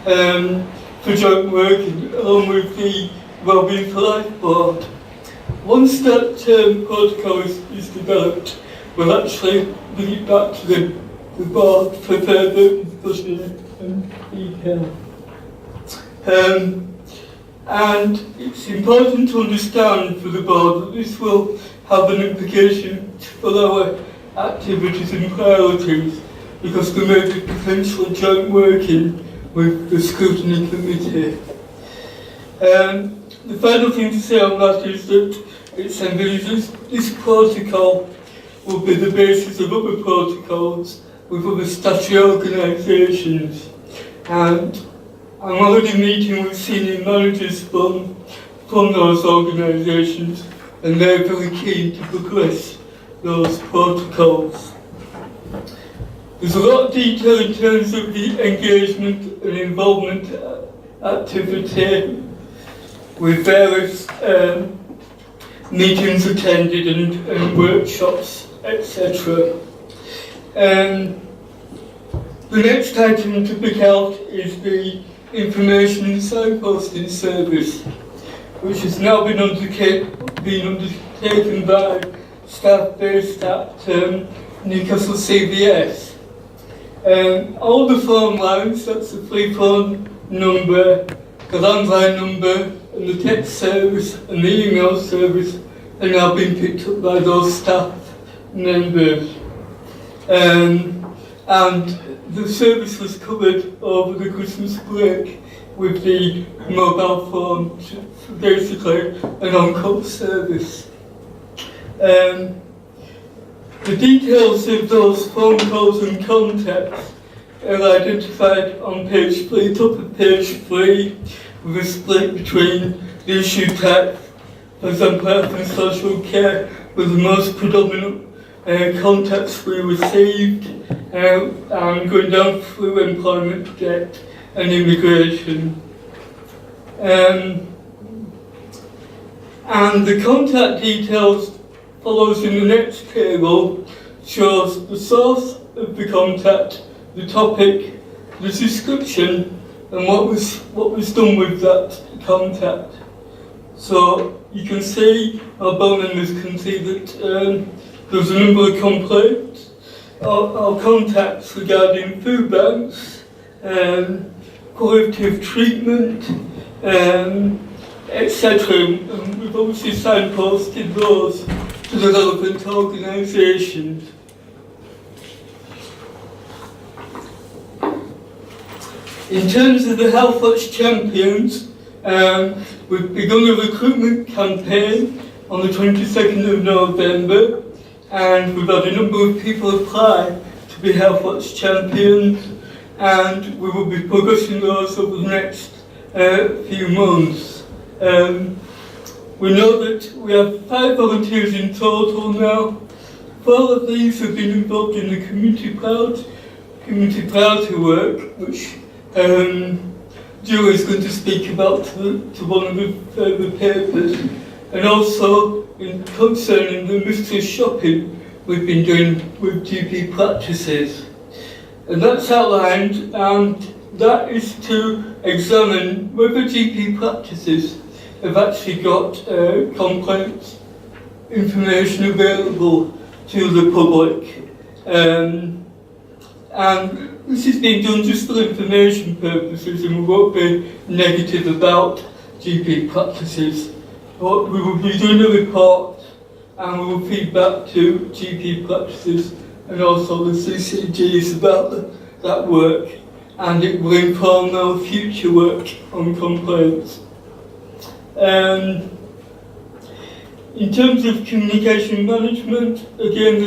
for joint working along with the Wellbeing for Life Board. Once that protocol is developed, we'll actually bring it back to the board for further discussion and detail. And it's important to understand for the board that this will have an implication for our activities and priorities, because there may be potential joint working with the scrutiny committee. The final thing to say on that is that it's envisaged this protocol will be the basis of other protocols with other statutory organisations, and I'm already meeting with senior managers from those organisations, and they're very keen to progress those protocols. There's a lot of detail in terms of the engagement and involvement activity with various meetings attended and workshops, etc. The next item to pick out is the information and signposting service, which has now been undertaken by staff based at Newcastle CVS. All the phone lines, that's the free phone number, the landline number, and the text service and the email service are now being picked up by those staff members. And the service was covered over the Christmas break with the mobile phone, basically an on-call service. The details of those phone calls and contacts are identified on page 3, top of page 3, with a split between the issue type. For example, health and social care were the most predominant contacts we received, and going down through employment, debt and immigration. And the contact details follows in the next table, shows the source of the contact, the topic, the description, and what was done with that contact. So you can see, our board members can see that there's a number of complaints or contacts regarding food banks, quality of treatment, etc. And we've obviously signposted those to the relevant organisations. In terms of the Health Watch Champions, we've begun a recruitment campaign on the 22nd of November, and we've had a number of people apply to be Health Watch Champions, and we will be progressing those over the next few months. We know that we have 5 volunteers in total now. 4 of these have been involved in the community priority work, which Julie is going to speak about to one of the papers, and also concerning the mystery shopping we've been doing with GP practices. And that's outlined, and that is to examine whether GP practices have actually got complaints information available to the public. And this is being done just for information purposes, and we won't be negative about GP practices. But we will be doing a report, and we will feed back to GP practices and also the CCGs about that work, and it will inform our future work on complaints. In terms of communication management, again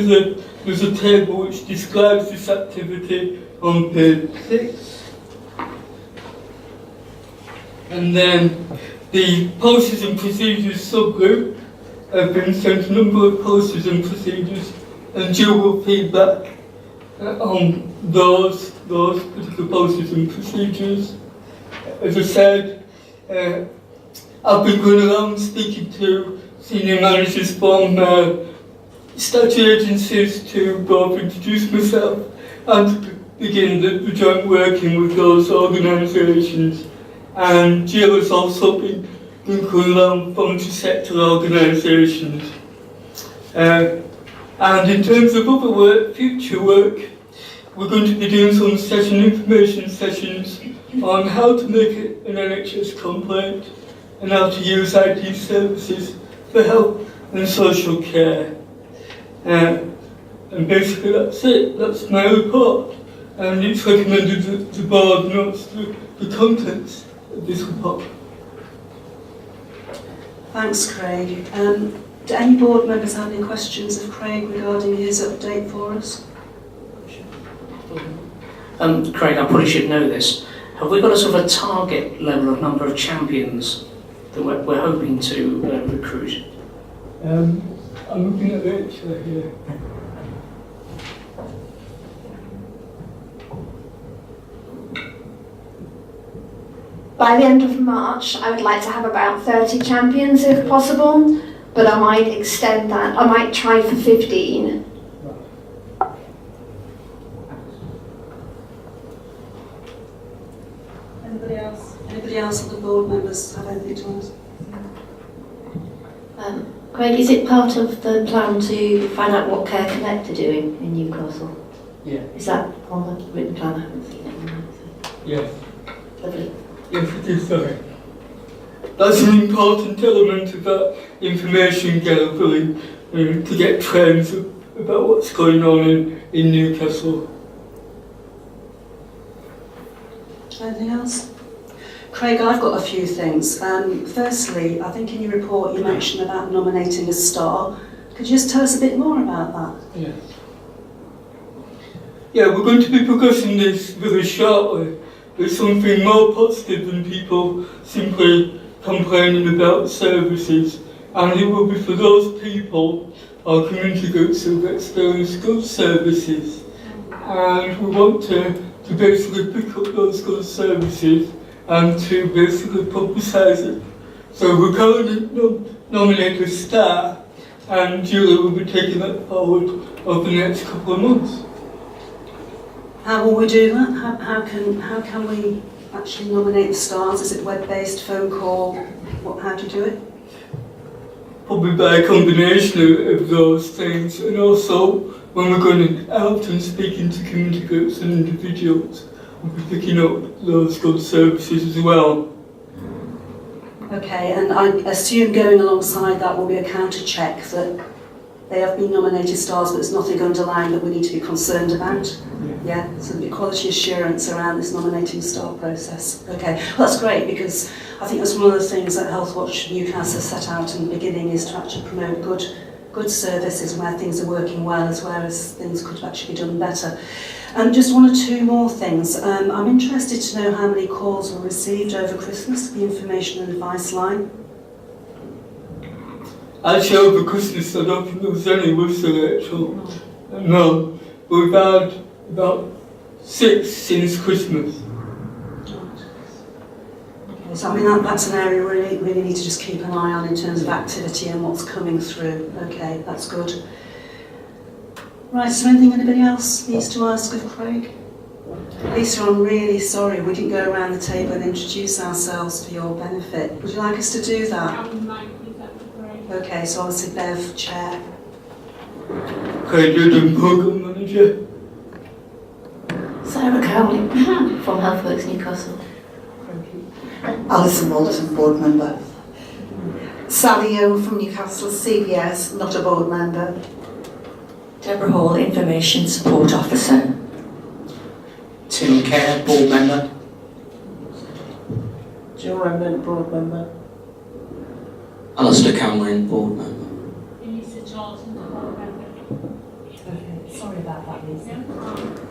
there's a table which describes this activity on page 6. And then the policies and procedures subgroup have been sent a number of policies and procedures, and Jill will feed back on those particular policies and procedures. As I said, I've been going around speaking to senior managers from statutory agencies to both introduce myself and to begin the joint working with those organisations, and Jill has also been looking around sector organisations. And in terms of other work, future work, we're going to be doing some information sessions on how to make an NHS complaint and how to use IT services for health and social care. And basically that's it, that's my report. And it's recommended that the board notes the contents of this report. Thanks, Craig. Do any board members have any questions of Craig regarding his update for us? Craig, I probably should know this. Have we got a sort of a target level of number of champions that we're hoping to recruit? I'm looking at Rachel here. By the end of March, I would like to have about 30 champions if possible, but I might extend that. I might try for 15. Anybody else? Anybody else of the board members have anything to ask? Craig, is it part of the plan to find out what Care Connect are doing in Newcastle? Yeah. Is that on the written plan? I haven't seen it. Yes. Lovely. Yes, it is, sorry. That's an important element of that information gathering to get trends about what's going on in Newcastle. Anything else? Craig, I've got a few things. Firstly, I think in your report you mentioned about nominating a star. Could you just tell us a bit more about that? Yes. Yeah, we're going to be progressing this very shortly. It's something more positive than people simply complaining about services, and it will be for those people or community groups who have experienced good services, and we want to basically pick up those good services and to basically publicise it. So we're currently nominating a star, and Julie will be taking that forward over the next couple of months. How will we do that? How can we actually nominate the stars? Is it web-based, phone call? How do you do it? Probably by a combination of those things, and also when we're going out and speaking to community groups and individuals, we'll be picking up those good services as well. Okay, and I assume going alongside that will be a counter check that they have been nominated stars, but there's nothing underlying that we need to be concerned about. Yeah, so there'll be quality assurance around this nominating star process. Okay, well, that's great, because I think that's one of the things that Healthwatch Newcastle set out in the beginning, is to actually promote good services where things are working well, as well as things could actually be done better. Just one or two more things. I'm interested to know how many calls were received over Christmas, the information and advice line. Actually, over Christmas, I don't think there was any, was there, actually? No, but we've had about 6 since Christmas. Okay, so I mean that's an area we really need to just keep an eye on in terms of activity and what's coming through. Okay, that's good. Right, is there anything anybody else needs to ask of Craig? Lisa, I'm really sorry we didn't go around the table and introduce ourselves for your benefit. Would you like us to do that? Okay, so obviously Bev, Chair. Craig Dudden, Programme Manager. Sarah Cowley from Healthworks Newcastle. Alison Walton, board member. Sally Young from Newcastle CBS, not a board member. Deborah Hall, Information Support Officer. Tim Kerr, board member. Jill Remnant, board member. Alistair Cameron, board member. Lisa Charlton, board member. Okay, sorry about that, Lisa.